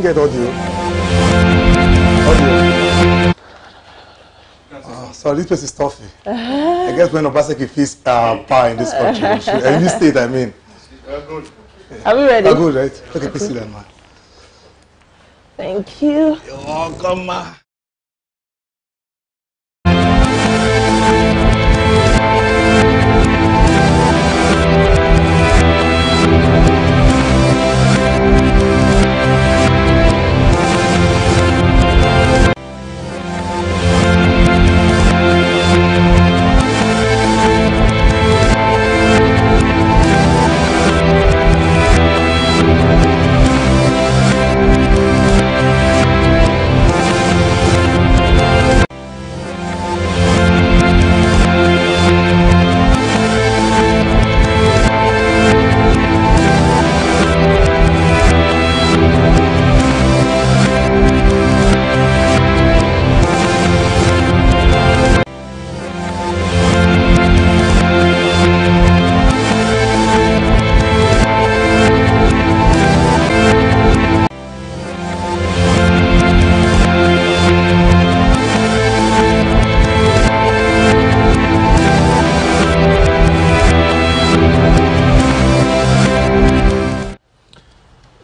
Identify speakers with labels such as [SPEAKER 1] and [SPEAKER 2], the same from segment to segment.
[SPEAKER 1] get audio. So this place is toughy. I guess when Obaseki feels power in this country, in this state, I mean.
[SPEAKER 2] Good.
[SPEAKER 1] Are we ready? Good, right? Okay, please sit down, ma.
[SPEAKER 3] Thank you.
[SPEAKER 1] You're welcome, ma.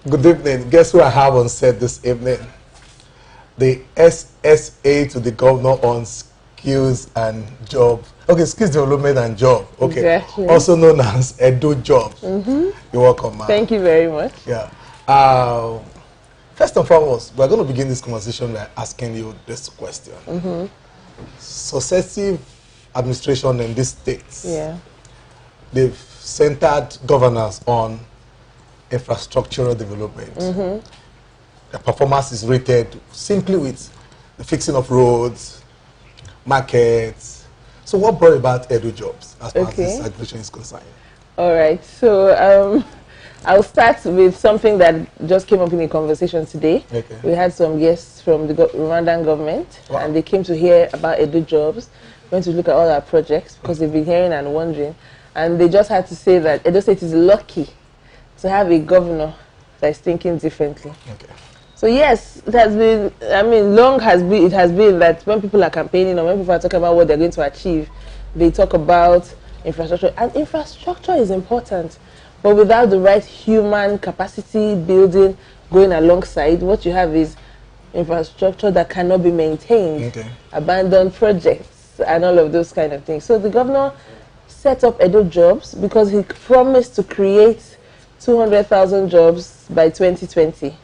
[SPEAKER 1] Good evening. Guess who I have on set this evening? The SSA to the governor on skills and job. Okay, skills development and job. Okay. Exactly. Also known as Edo Jobs. You're welcome, ma'am.
[SPEAKER 3] Thank you very much.
[SPEAKER 1] Yeah. First and foremost, we're going to begin this conversation by asking you this question. Successive administration in these states, they've centered governance on infrastructural development. The performance is rated simply with the fixing of roads, markets. So what brought about Edo Jobs as far as this administration is concerned?
[SPEAKER 3] All right. So I'll start with something that just came up in a conversation today. We had some guests from the Rwandan government, and they came to hear about Edo Jobs, went to look at all our projects because they've been hearing and wondering. And they just had to say that Edo State is lucky to have a governor that is thinking differently. So yes, it has been, I mean, it has been that when people are campaigning or when people are talking about what they're going to achieve, they talk about infrastructure. And infrastructure is important, but without the right human capacity building going alongside, what you have is infrastructure that cannot be maintained, abandoned projects, and all of those kind of things. So the governor set up Edo Jobs because he promised to create 200,000 jobs by 2020.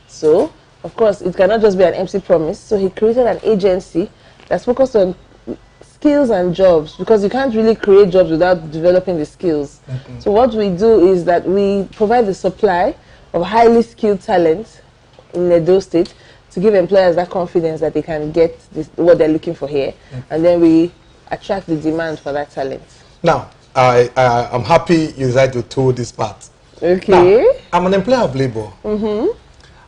[SPEAKER 3] So, of course, it cannot just be an empty promise. So he created an agency that's focused on skills and jobs, because you can't really create jobs without developing the skills. So what we do is that we provide the supply of highly skilled talent in Edo State to give employers that confidence that they can get what they're looking for here. And then we attract the demand for that talent.
[SPEAKER 1] Now, I'm happy you decided to told this part.
[SPEAKER 3] Okay.
[SPEAKER 1] Now, I'm an employer of labor.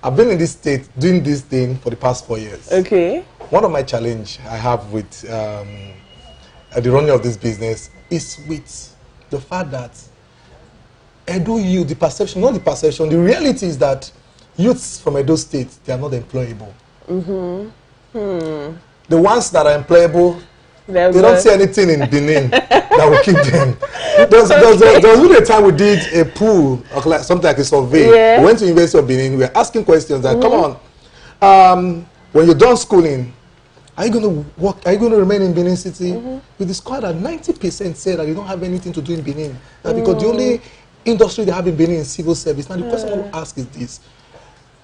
[SPEAKER 1] I've been in this state doing this thing for the past 4 years.
[SPEAKER 3] Okay.
[SPEAKER 1] One of my challenge I have with the running of this business is with the fact that Edo youth, the perception, not the perception, the reality is that youths from Edo State, they are not employable. The ones that are employable, they don't see anything in Benin that will keep them. There was really a time we did a pool, or something like a survey. We went to University of Benin. We were asking questions that, come on, when you're done schooling, are you going to work? Are you going to remain in Benin City? We discovered that 90% said that you don't have anything to do in Benin. Because the only industry they have in Benin is civil service. Now the question I want to ask is this: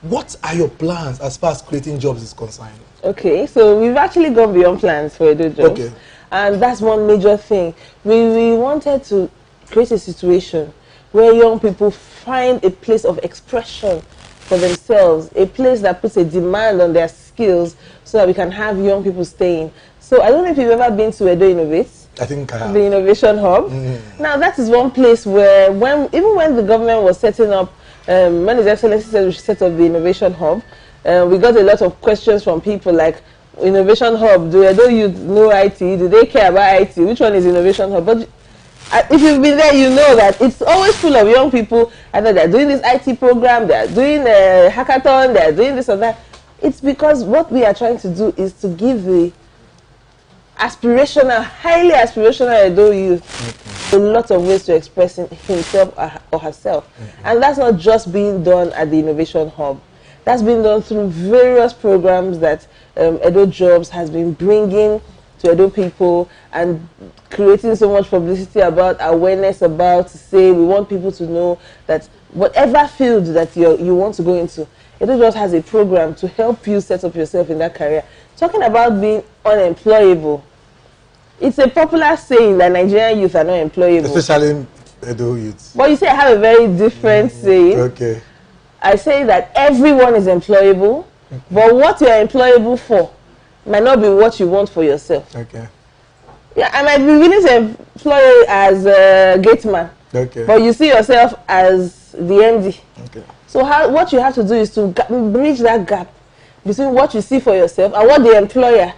[SPEAKER 1] what are your plans as far as creating jobs is concerned?
[SPEAKER 3] Okay, so we've actually gone beyond plans for Edo Jobs. And that's one major thing. We wanted to create a situation where young people find a place of expression for themselves, a place that puts a demand on their skills so that we can have young people staying. So I don't know if you've ever been to Edo Innovates.
[SPEAKER 1] I think I have.
[SPEAKER 3] The Innovation Hub. Now that is one place where even when the government was setting up, when His Excellency said we should set up the Innovation Hub, we got a lot of questions from people like, Innovation Hub, do you know IT? Do they care about IT? Which one is Innovation Hub? But if you've been there, you know that it's always full of young people. Either they're doing this IT program, they're doing a hackathon, they're doing this or that. It's because what we are trying to do is to give the aspirational, highly aspirational Edo youth a lot of ways to express himself or herself. And that's not just being done at the Innovation Hub. That's been done through various programs that Edo Jobs has been bringing to Edo people and creating so much publicity about, awareness about, to say we want people to know that whatever field that you want to go into, Edo Jobs has a program to help you set up yourself in that career. Talking about being unemployable, it's a popular saying that Nigerian youth are not employable.
[SPEAKER 1] Especially Edo youth.
[SPEAKER 3] But you say I have a very different saying.
[SPEAKER 1] Okay.
[SPEAKER 3] I say that everyone is employable, but what you are employable for might not be what you want for yourself.
[SPEAKER 1] Okay.
[SPEAKER 3] Yeah, I might be willing to employ you as a gate man.
[SPEAKER 1] Okay.
[SPEAKER 3] But you see yourself as the MD.
[SPEAKER 1] Okay.
[SPEAKER 3] So what you have to do is to bridge that gap between what you see for yourself and what the employer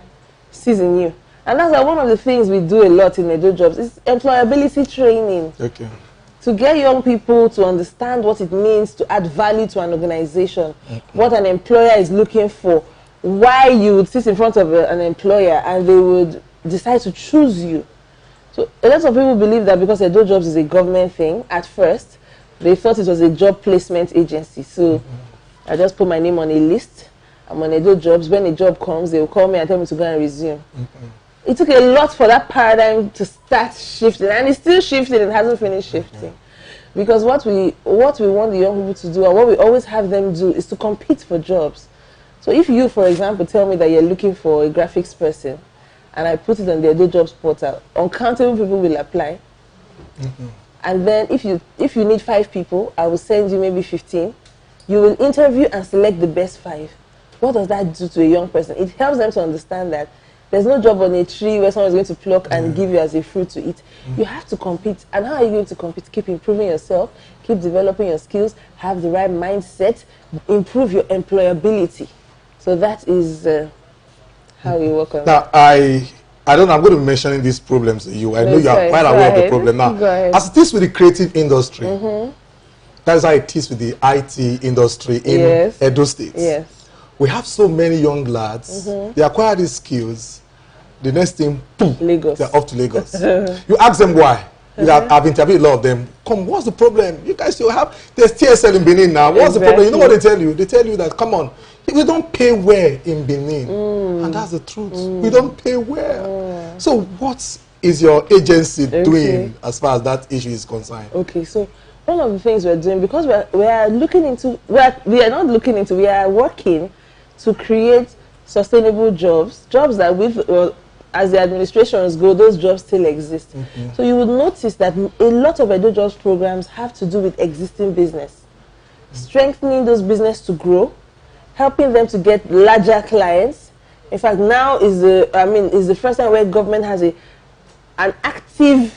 [SPEAKER 3] sees in you. And that's one of the things we do a lot in Edo Jobs is employability training.
[SPEAKER 1] Okay.
[SPEAKER 3] To get young people to understand what it means to add value to an organization, what an employer is looking for, why you would sit in front of an employer and they would decide to choose you. So a lot of people believe that because Edo Jobs is a government thing, at first, they thought it was a job placement agency. So I just put my name on a list. I'm on Edo Jobs. When a job comes, they will call me and tell me to go and resume. It took a lot for that paradigm to start shifting, and it's still shifting. It hasn't finished shifting. Because what we want the young people to do, and what we always have them do, is to compete for jobs. So if you, for example, tell me that you're looking for a graphics person, and I put it on the Edo Jobs portal, uncountable people will apply. And then if you need 5 people, I will send you maybe 15. You will interview and select the best 5. What does that do to a young person? It helps them to understand that there's no job on a tree where someone is going to pluck and give you as a fruit to eat. You have to compete. And how are you going to compete? Keep improving yourself, keep developing your skills, have the right mindset, improve your employability. So that is how we work on
[SPEAKER 1] now, I don't know, I'm going to be mentioning these problems to you. I know you are quite aware of the problem now. As it is with the creative industry, that's how it is with the IT industry in Edo State.
[SPEAKER 3] Yes.
[SPEAKER 1] We have so many young lads, they acquire these skills, the next thing, boom,
[SPEAKER 3] Lagos.
[SPEAKER 1] they're off to Lagos. You ask them why. I've interviewed a lot of them. Come, what's the problem? You guys still have, there's TSL in Benin now. What's the problem? You know what they tell you? They tell you that, come on, we don't pay well in Benin. And that's the truth. We don't pay well. So what is your agency doing as far as that issue is concerned? Okay,
[SPEAKER 3] so one of the things we're doing, because we are working to create sustainable jobs that as the administrations go, those jobs still exist. So you would notice that a lot of Edo Jobs programs have to do with existing business. Strengthening those business to grow, helping them to get larger clients. In fact, now is the first time where government has an active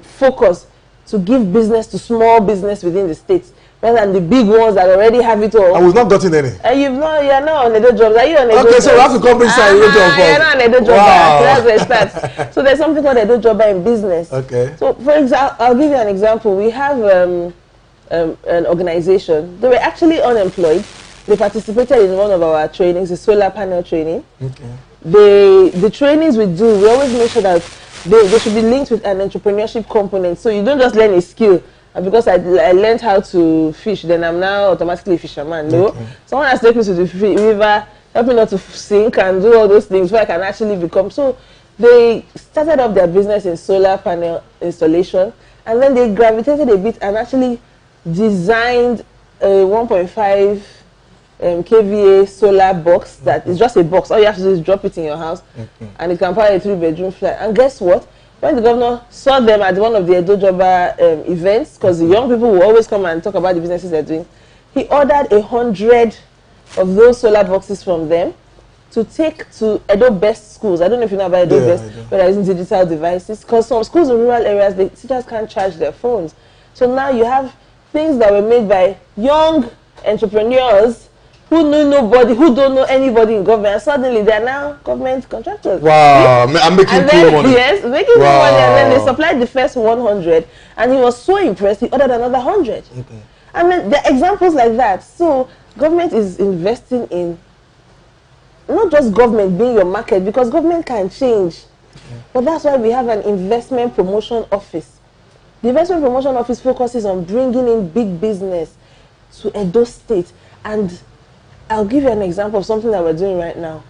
[SPEAKER 3] focus to give business to small business within the states, rather than the big ones that already have it all.
[SPEAKER 1] I was not gotten any.
[SPEAKER 3] You're not on Edo Jobs. Are you on Edo Jobs?
[SPEAKER 1] Okay, so we have to come inside Edo Jobs.
[SPEAKER 3] You're not on Edo Jobs. Wow. That's where it starts. So there's something called Edo Jobs in business. Okay. So for example, I'll give you an example. We have an organization. They were actually unemployed. They participated in one of our trainings, the solar panel training. Okay. The trainings we do, we always make sure that they should be linked with an entrepreneurship component. So you don't just learn a skill. And because I learned how to fish, then I'm now automatically a fisherman. No, someone has taken me to the river, help me not to sink and do all those things where I can actually become. So they started up their business in solar panel installation, and then they gravitated a bit and actually designed a 1.5 kVA solar box that is just a box. All you have to do is drop it in your house, and it can power a 3-bedroom flat. And guess what? When the governor saw them at one of the Edo Joba events, because the young people will always come and talk about the businesses they're doing, he ordered 100 of those solar boxes from them to take to Edo Best schools. I don't know if you know about Edo Best, but they're using digital devices. Because some schools in rural areas, the teachers can't charge their phones. So now you have things that were made by young entrepreneurs who know nobody, who don't know anybody in government, and suddenly they are now government contractors.
[SPEAKER 1] Wow, I'm making cool money.
[SPEAKER 3] Yes, making cool money, and then they supplied the first 100, and he was so impressed, he ordered another 100. Okay. I mean, there are examples like that. So government is investing in, not just government being your market, because government can change. But that's why we have an investment promotion office. The investment promotion office focuses on bringing in big business to Edo State. And I'll give you an example of something that we're doing right now.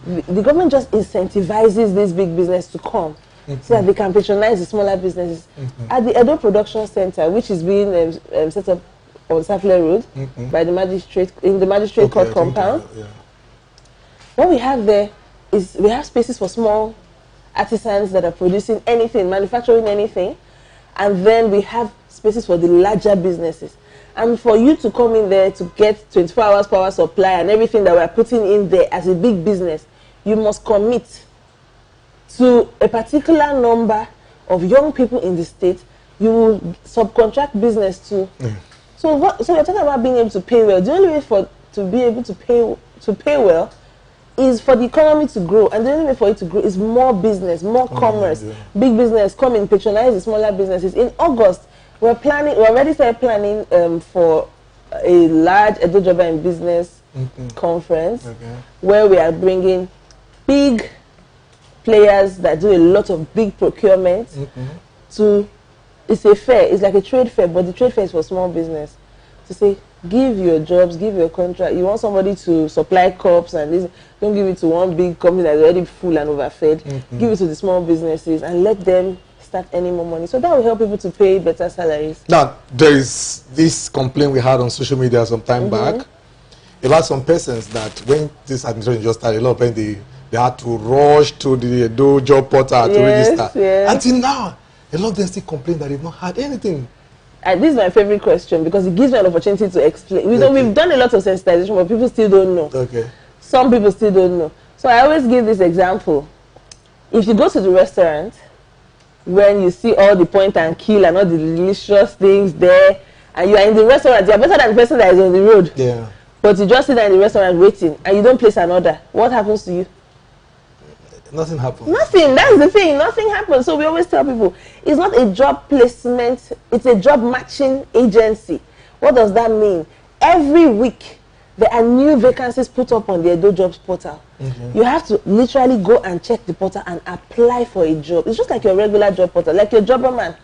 [SPEAKER 3] The government just incentivizes this big business to come so that they can patronize the smaller businesses. At the Edo Production Center, which is being set up on Safle Road by the magistrate, in the magistrate court compound, what we have there is we have spaces for small artisans that are producing anything, manufacturing anything, and then we have spaces for the larger businesses. And for you to come in there to get 24 hours power supply and everything that we're putting in there as a big business, you must commit to a particular number of young people in the state. You will subcontract business to. So we're talking about being able to pay well. The only way to be able to pay well is for the economy to grow, and the only way for it to grow is more business, more commerce, big business come and patronize the smaller businesses. In August, we already started planning for a large Edo Jobber in Business conference where we are bringing big players that do a lot of big procurement to, it's a fair, it's like a trade fair, but the trade fair is for small business. To say, give your jobs, give your contract. You want somebody to supply cups and this, don't give it to one big company that's already full and overfed. Give it to the small businesses and let them start earning more money. So that will help people to pay better salaries. Now,
[SPEAKER 1] there is this complaint we had on social media some time back about some persons that when this administration just started, a lot of them, they had to rush to the Edo job portal to register. Until now, a lot of them still complain that they've not had anything.
[SPEAKER 3] This is my favorite question because it gives me an opportunity to explain. We've done a lot of sensitization, but people still don't know. Some people still don't know. So I always give this example. If you go to the restaurant, when you see all the point and kill and all the delicious things there, and you are in the restaurant, you are better than the person that is on the road. But you just sit there in the restaurant waiting, and you don't place an order. What happens to you?
[SPEAKER 1] Nothing happens.
[SPEAKER 3] Nothing. That's the thing. Nothing happens. So we always tell people, it's not a job placement. It's a job matching agency. What does that mean? Every week, there are new vacancies put up on the Edo Jobs portal. You have to literally go and check the portal and apply for a job. It's just like your regular job portal, like your jobber man.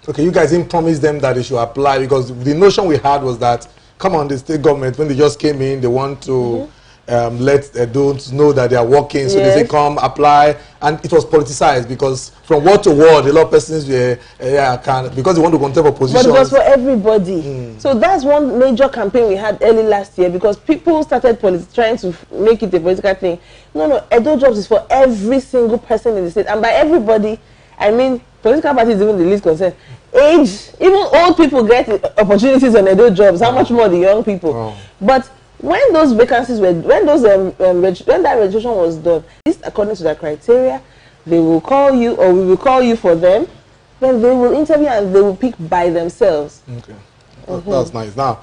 [SPEAKER 1] Okay, you guys didn't promise them that they should apply because the notion we had was that, come on, the state government, when they just came in, they want to let Edos know that they are working, so they say come apply, and it was politicized because from word to word, a lot of persons were because they want to contest for positions.
[SPEAKER 3] But it was for everybody. So that's one major campaign we had early last year because people started trying to make it a political thing. No, Edo Jobs is for every single person in the state, and by everybody, I mean political parties even the least concerned. Age, even old people get opportunities on Edo Jobs. How much more the young people? But when those vacancies were, when that registration was done, this according to the criteria, they will call you or we will call you for them. Then they will interview and they will pick by themselves.
[SPEAKER 1] That's nice. Now,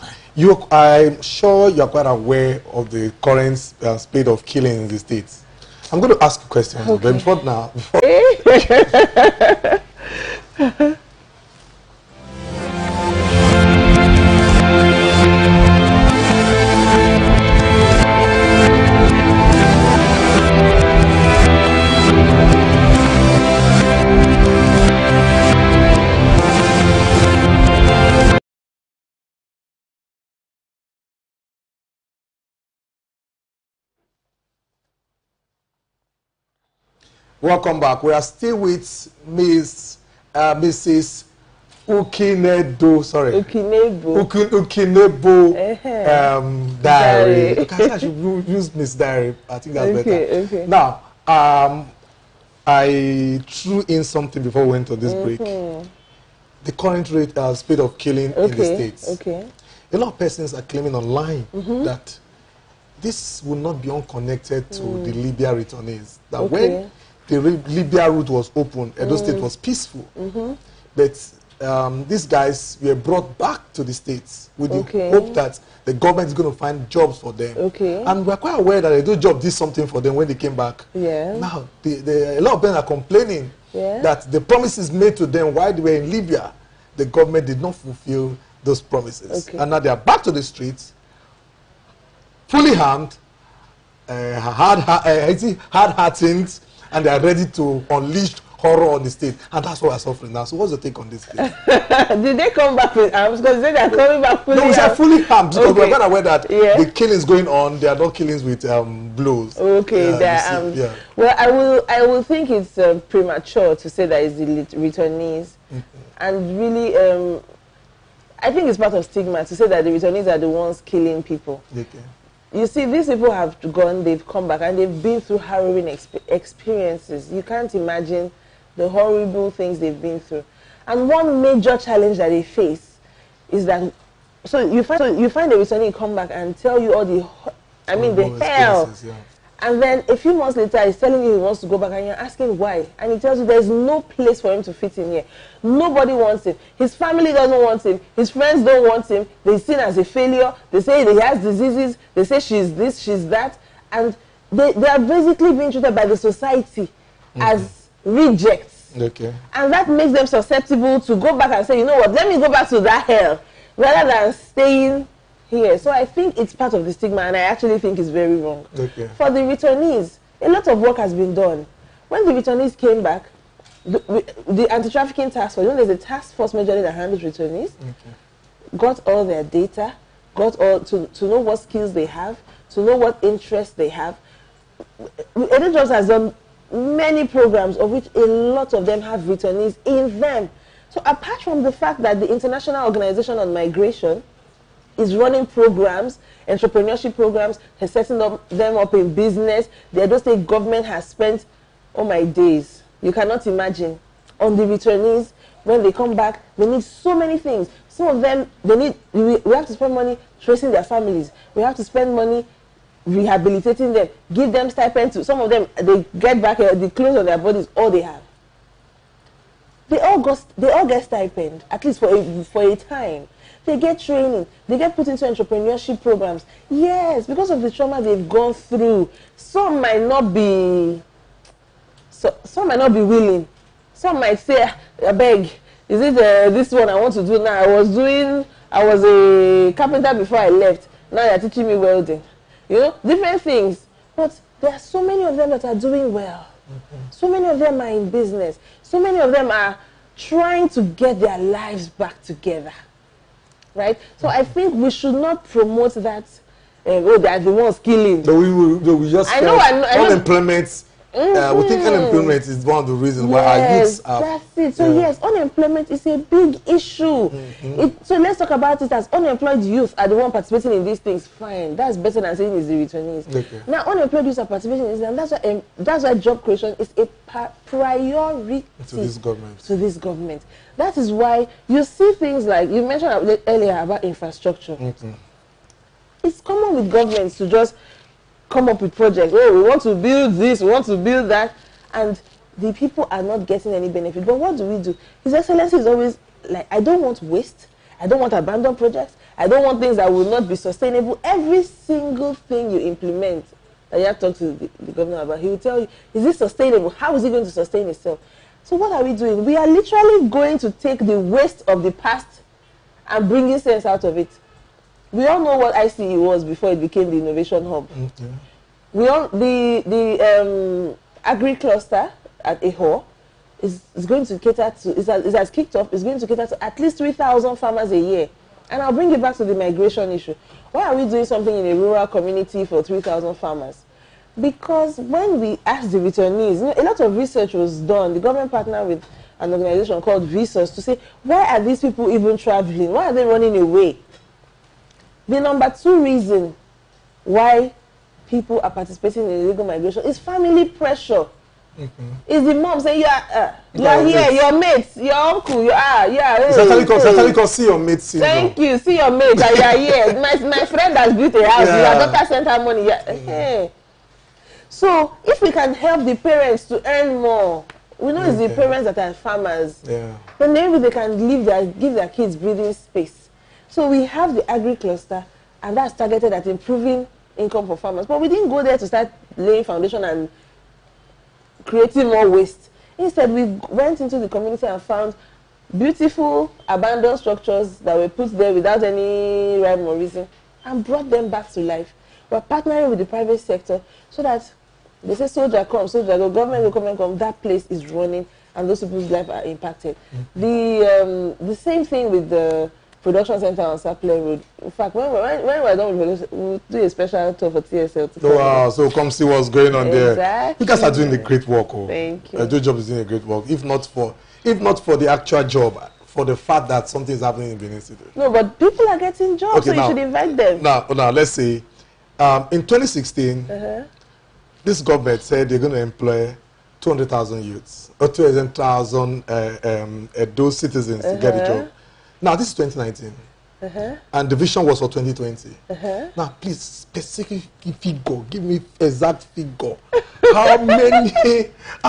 [SPEAKER 1] I'm sure you are quite aware of the current spate of killing in the States. I'm going to ask you questions, but before now. Welcome back. We are still with Mrs. Ukinebo. Sorry.
[SPEAKER 3] Ukinebo.
[SPEAKER 1] Ukinebo diary. Okay, I should use Miss Diary. I think that's better. Now, I threw in something before we went to this break. The current rate speed of killing in the States. A lot of persons are claiming online that this will not be unconnected to the Libya returnees. That when the Libya route was open, Edo State was peaceful. But these guys were brought back to the States with the hope that the government is going to find jobs for them. And we're quite aware that the Do Job did something for them when they came back. Now, a lot of them are complaining that the promises made to them while they were in Libya, the government did not fulfill those promises. And now they are back to the streets, fully armed, hard-hearted, and they are ready to unleash horror on the state, and that's what we're suffering now. So what's your take on this, please?
[SPEAKER 3] Did they come back with arms? Because they are coming back fully armed.
[SPEAKER 1] No, we are fully armed, because we're not aware that the killings going on, they are not killings with blows.
[SPEAKER 3] They are armed. Well, I will think it's premature to say that it's the returnees. And really, I think it's part of stigma to say that the returnees are the ones killing people. You see, these people have gone, they've come back, and they've been through harrowing experiences. You can't imagine the horrible things they've been through. And one major challenge that they face is that, so you find the returnee come back and tell you all the, the hell. And then a few months later, he's telling you he wants to go back, and you're asking why. And he tells you there's no place for him to fit in here. Nobody wants him. His family doesn't want him. His friends don't want him. They're seen as a failure. They say he has diseases. They say she's this, she's that. And they are basically being treated by the society as rejects. And that makes them susceptible to go back and say, you know what, let me go back to that hell, rather than staying here. So I think it's part of the stigma, and I actually think it's very wrong. For the returnees, a lot of work has been done. When the returnees came back, the anti-trafficking task force, there's a task force majorly that handles returnees, got all their data, got all to know what skills they have, to know what interests they have. Edo Jobs has done many programs, of which a lot of them have returnees in them. So apart from the fact that the International Organization on Migration is running programs, entrepreneurship programs, has setting them up in business, the Edo State government has spent, oh my days, you cannot imagine, on the returnees. When they come back, they need so many things. Some of them, we have to spend money tracing their families. We have to spend money rehabilitating them, give them stipend to, some of them, they get back the clothes on their bodies, all they have. They all get stipend, at least for a time. They get training. They get put into entrepreneurship programs. Yes, because of the trauma they've gone through. Some might not be willing. Some might say, I beg, is it this one I want to do now? I was a carpenter before I left. Now you're teaching me welding. Different things. But there are so many of them that are doing well. So many of them are in business. So many of them are trying to get their lives back together. Right? So I think we should not promote that, they are the ones killing.
[SPEAKER 1] So we just
[SPEAKER 3] I know.
[SPEAKER 1] Unemployment. We think unemployment is one of the reasons why our youths are...
[SPEAKER 3] That's it. So yes, unemployment is a big issue. So let's talk about it as unemployed youth are the one participating in these things. Fine. That's better than saying it's the returnees. Now, unemployed youth are participating in this, and that's why job creation is a priority
[SPEAKER 1] to this government.
[SPEAKER 3] That is why you see things like, you mentioned earlier about infrastructure. It's common with governments to just come up with projects. Oh, we want to build this, we want to build that, and the people are not getting any benefit. But what do? His Excellency is always like, I don't want waste, I don't want abandoned projects, I don't want things that will not be sustainable. Every single thing you implement that you have to talk to the governor about, he will tell you, is this sustainable? How is it going to sustain itself? So what are we doing? We are literally going to take the waste of the past and bringing sense out of it. We all know what ICE was before it became the innovation hub. We all, the agri cluster at Eho is going to cater to, it has kicked off, is going to cater to at least 3,000 farmers a year. And I'll bring it back to the migration issue. Why are we doing something in a rural community for 3,000 farmers? Because when we asked the returnees, a lot of research was done. The government partnered with an organization called Vsauce to say, why are these people even traveling? Why are they running away? The number 2 reason why people are participating in illegal migration is family pressure. Is the mom saying, you are here, your mates, your uncle, you are.
[SPEAKER 1] See your mates.
[SPEAKER 3] Thank you, see your mates, you are here. My friend has built a house, your daughter sent her money. So if we can help the parents to earn more, We know it's the parents that are farmers. Yeah. Then maybe they can give their kids breathing space. So we have the agri-cluster, and that's targeted at improving income for farmers. But we didn't go there to start laying foundation and creating more waste. Instead, we went into the community and found beautiful abandoned structures that were put there without any rhyme or reason and brought them back to life. We're partnering with the private sector so that they say soldier come, soldier go, government will come and come, that place is running and those people's lives are impacted. The same thing with the production center on Sapele Road. In fact, when we're done with it, we'll do a special tour for TSL.
[SPEAKER 1] Wow, so come see what's going on there. You guys are doing a great work.
[SPEAKER 3] Thank you.
[SPEAKER 1] Your job is doing a great work. If not for the actual job, for the fact that something is happening in Benin City. No,
[SPEAKER 3] but people are getting jobs, so you should invite them.
[SPEAKER 1] Now, let's say, in 2016, this government said they're going to employ 200,000 youths, or 200,000 those citizens to get a job. Now, this is 2019, and the vision was for 2020. Now, please, specific figure, give me exact figure. How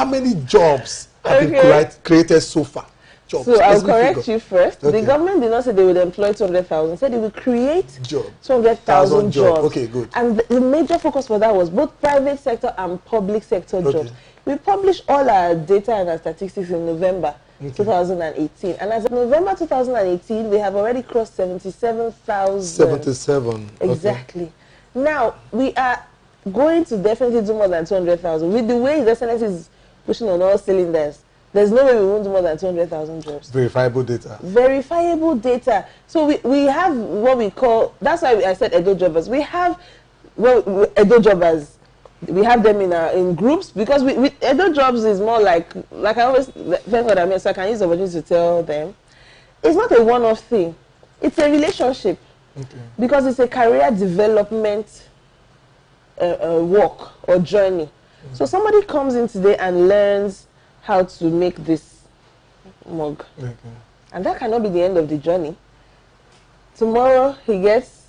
[SPEAKER 1] many jobs have been created so far? Jobs.
[SPEAKER 3] So I'll correct you first. The government did not say they would employ 200,000. Said they would create 200,000 jobs.
[SPEAKER 1] Okay, good.
[SPEAKER 3] And the major focus for that was both private sector and public sector jobs. We published all our data and our statistics in November 2018. And as of November 2018, we have already crossed 77,000.
[SPEAKER 1] 77.
[SPEAKER 3] Exactly. Now, we are going to definitely do more than 200,000. With the way the Senate is pushing on all cylinders, there's no way we won't do more than 200,000 jobs.
[SPEAKER 1] Verifiable data.
[SPEAKER 3] Verifiable data. So we have what we call, that's why I said Edo Jobbers. We have Edo Jobbers. We have them in groups because Edo Jobs is more like I always, thank God I mean, so I can use the opportunity to tell them. It's not a one-off thing. It's a relationship. Because it's a career development work or journey. So somebody comes in today and learns how to make this mug. And that cannot be the end of the journey. Tomorrow he gets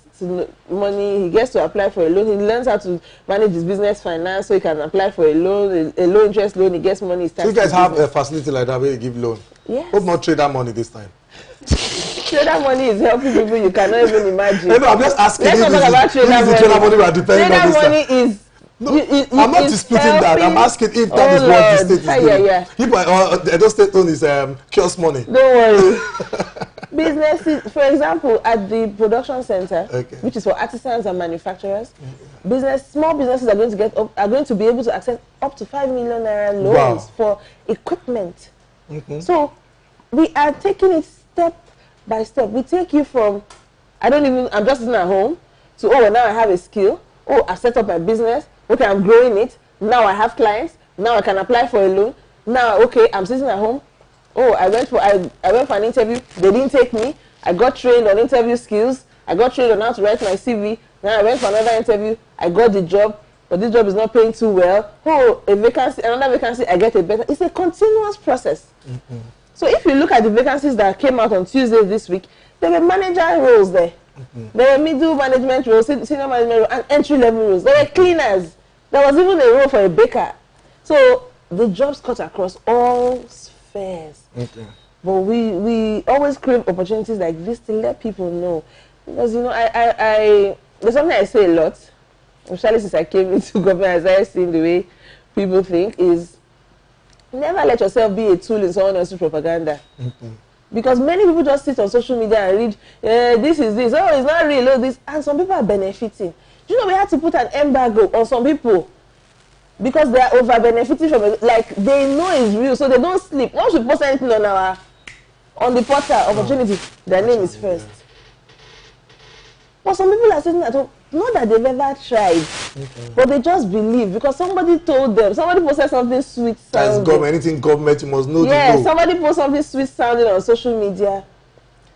[SPEAKER 3] money, he gets to apply for a loan, he learns how to manage his business finance so he can apply for a loan, a low interest loan, he gets money.
[SPEAKER 1] So you guys have a facility like that where you give loan?
[SPEAKER 3] Yes.
[SPEAKER 1] Hope not trade that money this time.
[SPEAKER 3] Trader money is helping people you cannot even imagine.
[SPEAKER 1] No, I'm just asking.
[SPEAKER 3] Let's not talk about trader money.
[SPEAKER 1] We are depending on this
[SPEAKER 3] money is...
[SPEAKER 1] No, I'm not disputing that. I'm asking if that is what the state is doing. People, Edo State own is kiosk money.
[SPEAKER 3] Don't worry. Businesses, for example, at the production center, which is for artisans and manufacturers, small businesses are going to be able to access up to 5 million naira loans for equipment. So we are taking it step by step. We take you from I'm just sitting at home to now I have a skill. I set up my business. Okay, I'm growing it. Now I have clients. Now I can apply for a loan. Now, I'm sitting at home. I went for an interview. They didn't take me. I got trained on interview skills. I got trained on how to write my CV. Now I went for another interview. I got the job, but this job is not paying too well. Another vacancy, I get a better. It's a continuous process. So if you look at the vacancies that came out on Tuesday this week, there were manager roles there. There were middle management roles, senior management roles, and entry-level roles. There were cleaners. There was even a role for a baker. So the jobs cut across all spheres. But we always crave opportunities like this to let people know. Because, there's something I say a lot, especially since I came into government, as I see the way people think, is never let yourself be a tool in someone else's propaganda. Because many people just sit on social media and read, this is this, it's not real, this, and some people are benefiting. Do you know we had to put an embargo on some people because they are over benefiting from it, like they know it's real, so they don't sleep. Once we post anything on the portal opportunity, their name is first. But some people are sitting at home, not that they've ever tried, but they just believe because somebody told them, somebody posted something sweet sounding.
[SPEAKER 1] That's government, anything government, you must know.
[SPEAKER 3] Yeah, somebody posted something sweet sounding on social media.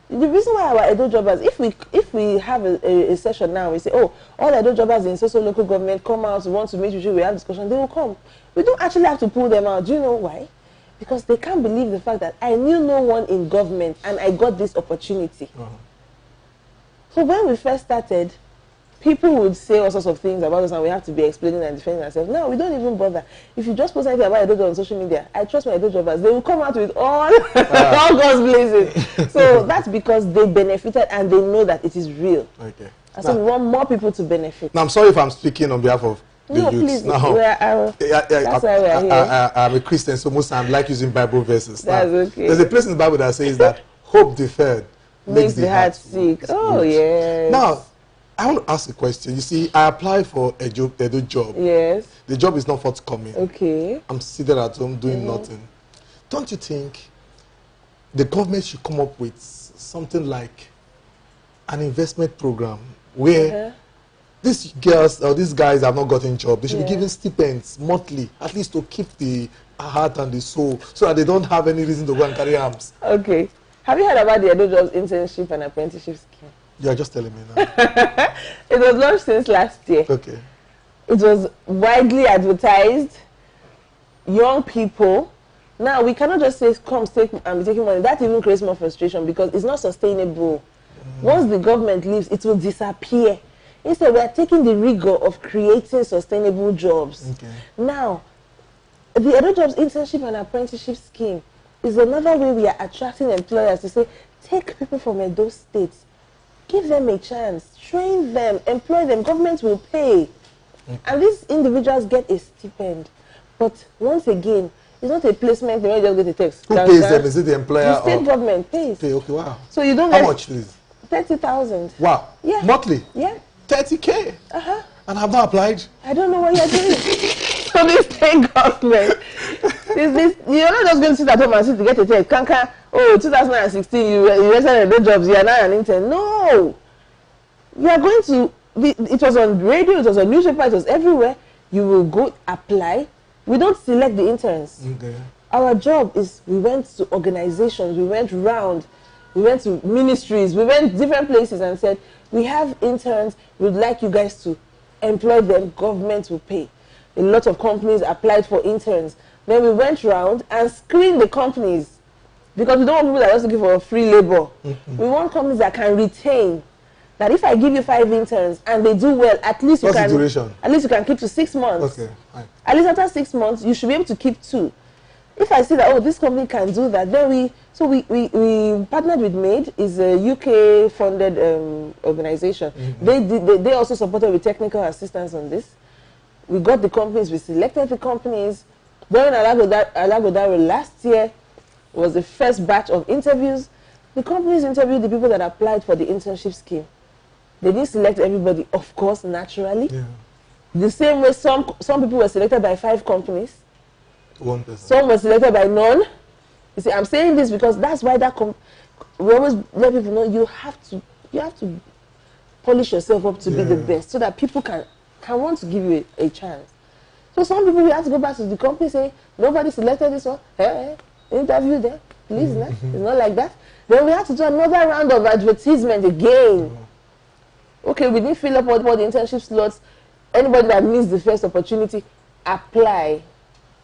[SPEAKER 3] The reason why our Edo Jobbers, if we have a session now, we say, all Edo Jobbers in social local government come out, we want to meet with you, we have discussion, they will come. We don't actually have to pull them out. Do you know why? Because they can't believe the fact that I knew no one in government and I got this opportunity. So when we first started, people would say all sorts of things about us and we have to be explaining and defending ourselves. No, we don't even bother. If you just post anything about Edo on social media, I trust my Edo jobbers. They will come out with all guns blazing. So that's because they benefited and they know that it is real. Okay. And so we want more people to benefit.
[SPEAKER 1] Now, I'm sorry if I'm speaking on behalf of the youths.
[SPEAKER 3] Please.
[SPEAKER 1] Now,
[SPEAKER 3] that's why we are here.
[SPEAKER 1] I'm a Christian, so most times I like using Bible verses.
[SPEAKER 3] That's okay.
[SPEAKER 1] There's a place in the Bible that says that hope deferred makes the heart sick.
[SPEAKER 3] Oh, yes.
[SPEAKER 1] Now, I want to ask a question. You see, I applied for a job.
[SPEAKER 3] Yes.
[SPEAKER 1] The job is not forthcoming.
[SPEAKER 3] Okay.
[SPEAKER 1] I'm seated at home doing nothing. Don't you think the government should come up with something like an investment program where these girls or these guys have not gotten jobs? They should be given stipends monthly, at least to keep the heart and the soul, so that they don't have any reason to go and carry arms.
[SPEAKER 3] Okay. Have you heard about the Edo Jobs internship and apprenticeship scheme?
[SPEAKER 1] You are just telling me now.
[SPEAKER 3] It was launched since last year.
[SPEAKER 1] Okay.
[SPEAKER 3] It was widely advertised. Young people. Now, we cannot just say, come, take and be taking money. That even creates more frustration because it's not sustainable. Once the government leaves, it will disappear. Instead, we are taking the rigor of creating sustainable jobs. Okay. Now, the Edo Jobs internship and apprenticeship scheme is another way we are attracting employers to say, take people from Edo State. Give them a chance, train them, employ them, government will pay. And these individuals get a stipend. But once again, it's not a placement, they just get a text.
[SPEAKER 1] Who pays them? Is it the employer?
[SPEAKER 3] The state government pays.
[SPEAKER 1] Okay, wow.
[SPEAKER 3] So you don't
[SPEAKER 1] How much is
[SPEAKER 3] 30,000.
[SPEAKER 1] Wow.
[SPEAKER 3] Yeah.
[SPEAKER 1] Monthly?
[SPEAKER 3] Yeah.
[SPEAKER 1] 30K? And I've not applied?
[SPEAKER 3] I don't know what you're doing. So this state government, you're not just going to sit at home and sit to get a text. Kanka, oh, 2016, you registered Edo Jobs, you are now an intern. No! You are going to, it was on radio, it was on newspaper, it was everywhere. You will go apply. We don't select the interns. Okay. Our job is, we went to organizations, we went round, we went to ministries, we went different places and said, we have interns, we'd like you guys to employ them, government will pay. A lot of companies applied for interns. Then we went round and screened the companies because we don't want people that are just looking for free labor. We want companies that can retain. That if I give you 5 interns and they do well, at least you can. Duration? At least you can keep to 6 months. Okay. Fine. At least after 6 months, you should be able to keep 2. If I see that this company can do that, then we partnered with MAID, is a UK funded organization. They also supported with technical assistance on this. We got the companies, we selected the companies. During Alagodare last year was the first batch of interviews. The companies interviewed the people that applied for the internship scheme. They didn't select everybody, of course, naturally. Yeah. The same way some people were selected by 5 companies.
[SPEAKER 1] 1 person.
[SPEAKER 3] Some were selected by none. You see, I'm saying this because that's why we always let people know you have to polish yourself up to be the best so that people can want to give you a chance. So some people we have to go back to the company say nobody selected this one. Interview them, please. It's not like that. Then we have to do another round of advertisement again. Okay, we didn't fill up all the internship slots. Anybody that missed the first opportunity, apply.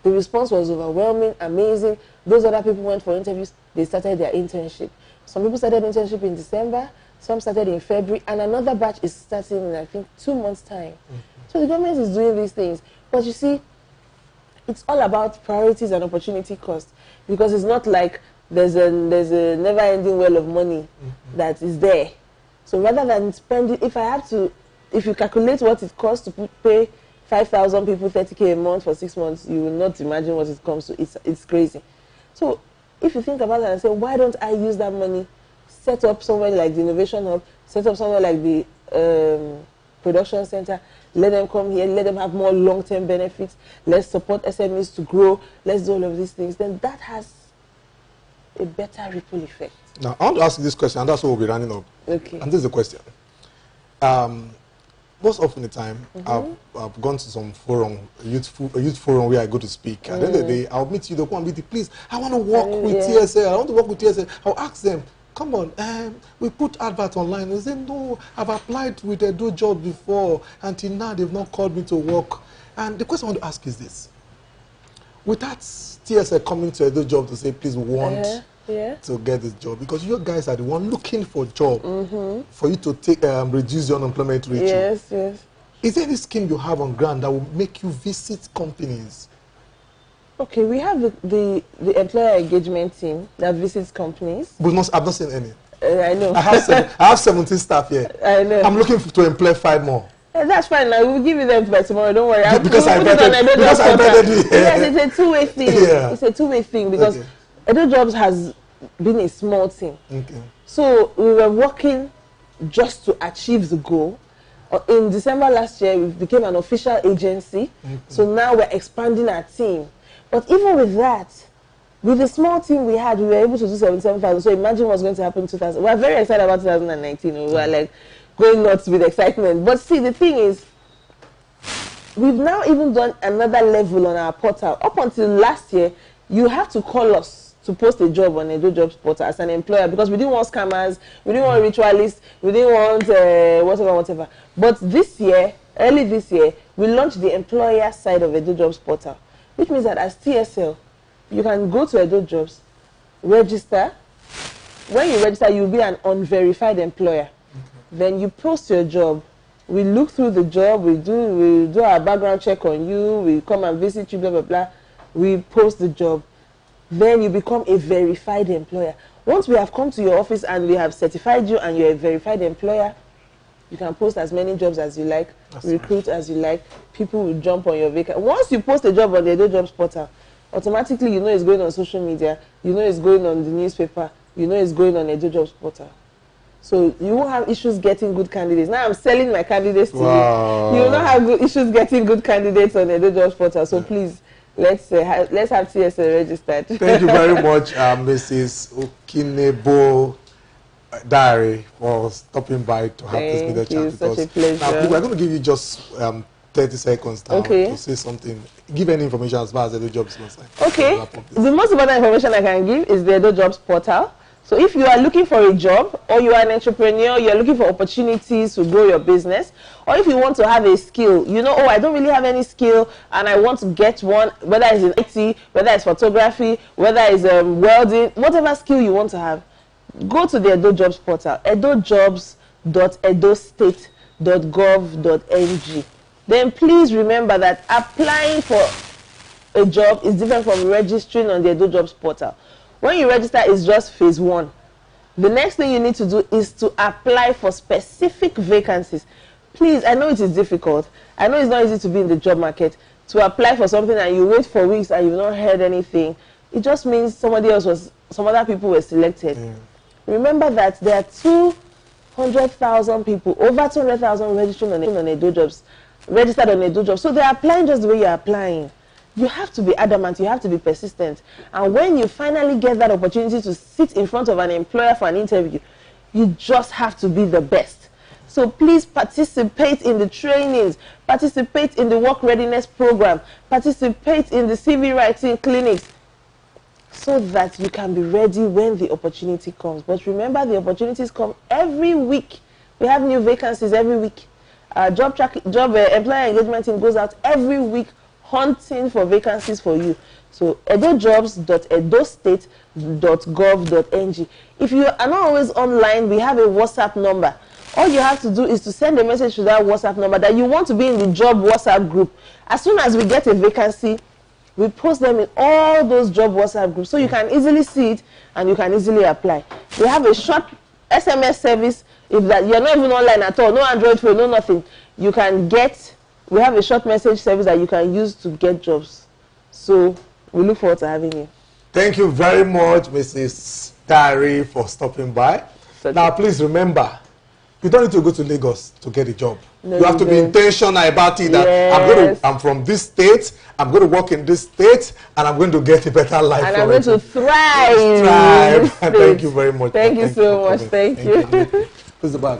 [SPEAKER 3] The response was overwhelming, amazing. Those other people went for interviews. They started their internship. Some people started internship in December. Some started in February. And another batch is starting in, I think, 2 months' time. So the government is doing these things. But you see, it's all about priorities and opportunity cost. Because it's not like there's a never-ending well of money that is there. So rather than spending, if you calculate what it costs to pay 5,000 people 30K a month for 6 months, you will not imagine what it comes to. It's crazy. So if you think about that and say, why don't I use that money, set up somewhere like the Innovation Hub, set up somewhere like the Production Center, let them come here, let them have more long-term benefits, let's support SMEs to grow, let's do all of these things, then that has a better ripple effect.
[SPEAKER 1] Now, I want to ask you this question, and that's what we'll be running up.
[SPEAKER 3] Okay.
[SPEAKER 1] And this is the question. Most often the time, I've gone to some forum, a youth forum where I go to speak. At the end of the day, I'll meet you, they'll come and meet you, please, I want to work with TSA, I want to work with TSA. I'll ask them, come on, we put advert online. They say, no, I've applied with a Edo job before. Until now, they've not called me to work. And the question I want to ask is this. With that TSA coming to a Edo job to say, please, we want to get this job? Because you guys are the one looking for a job for you to take reduce your unemployment rate.
[SPEAKER 3] Yes, yes.
[SPEAKER 1] Is there any scheme you have on ground that will make you visit companies?
[SPEAKER 3] Okay, we have the employer engagement team that visits companies.
[SPEAKER 1] But I've not seen any.
[SPEAKER 3] I know.
[SPEAKER 1] I have 17 staff here.
[SPEAKER 3] I know.
[SPEAKER 1] I'm looking to employ 5 more.
[SPEAKER 3] That's fine. Now we'll give you them by tomorrow. Don't worry.
[SPEAKER 1] Because I invited you.
[SPEAKER 3] Yes, it's a two-way thing.
[SPEAKER 1] Yeah.
[SPEAKER 3] It's a two-way thing because Edo Jobs has been a small team. Okay. So we were working just to achieve the goal. In December last year, we became an official agency. Okay. So now we're expanding our team. But even with that, with the small team we had, we were able to do 77,000. So imagine what's going to happen in 2000. We're very excited about 2019. We were like going nuts with excitement. But see, the thing is, we've now even done another level on our portal. Up until last year, you have to call us to post a job on Edo Jobs portal as an employer because we didn't want scammers, we didn't want ritualists, we didn't want whatever. But this year, early this year, we launched the employer side of Edo Jobs portal, which means that as TSL, you can go to Edo Jobs, register. When you register, you'll be an unverified employer. Then you post your job. We look through the job. We do our background check on you. We come and visit you. Blah blah blah. We post the job. Then you become a verified employer. Once we have come to your office and we have certified you and you're a verified employer, you can post as many jobs as you like, recruit as you like. People will jump on your vacancy. Once you post a job on the Edo Jobs portal, automatically you know it's going on social media. You know it's going on the newspaper. You know it's going on Edo Jobs portal. So you won't have issues getting good candidates. Now I'm selling my candidates to you. You will not have issues getting good candidates on Edo Jobs portal. So please, let's have TSL registered.
[SPEAKER 1] Thank you very much, Mrs. Ukinebo Diary, for stopping by to have this video chat with us.
[SPEAKER 3] Such a pleasure.
[SPEAKER 1] Now, we're going to give you just 30 seconds now to say something. Give any information as far as Edo Jobs is concerned.
[SPEAKER 3] Okay. The most important information I can give is the Edo Jobs portal. So if you are looking for a job, or you are an entrepreneur, you are looking for opportunities to grow your business, or if you want to have a skill, you know, oh, I don't really have any skill and I want to get one, whether it's in IT, whether it's photography, whether it's welding, whatever skill you want to have, go to the Edo Jobs portal, edojobs.edostate.gov.ng. Then please remember that applying for a job is different from registering on the Edo Jobs portal. When you register, it's just phase 1. The next thing you need to do is to apply for specific vacancies. Please, I know it is difficult. I know it's not easy to be in the job market. To apply for something and you wait for weeks and you've not heard anything, it just means some other people were selected. Remember that there are 200,000 people, over 200,000 registered on Edo Jobs. So they're applying just the way you're applying. You have to be adamant, you have to be persistent. And when you finally get that opportunity to sit in front of an employer for an interview, you just have to be the best. So please participate in the trainings, participate in the work readiness program, participate in the CV writing clinics, so that you can be ready when the opportunity comes. But remember, the opportunities come every week. We have new vacancies every week. Our employer engagement team goes out every week hunting for vacancies for you. So edojobs.edostate.gov.ng. If you are not always online, we have a WhatsApp number. All you have to do is to send a message to that WhatsApp number that you want to be in the job WhatsApp group. As soon as we get a vacancy, we post them in all those job WhatsApp groups, so you can easily see it and you can easily apply. We have a short SMS service. If that you're not even online at all, no Android phone, no nothing, you can get. We have a short message service that you can use to get jobs. So we look forward to having you.
[SPEAKER 1] Thank you very much, Mrs. Diary, for stopping by. Now, please remember, you don't need to go to Lagos to get a job. No, you have to be intentional about it. That I'm from this state, I'm going to work in this state, and I'm going to get a better life.
[SPEAKER 3] And I'm going to
[SPEAKER 1] thrive. Thank you very much.
[SPEAKER 3] Thank you so much. Thank you.
[SPEAKER 1] Who's the back?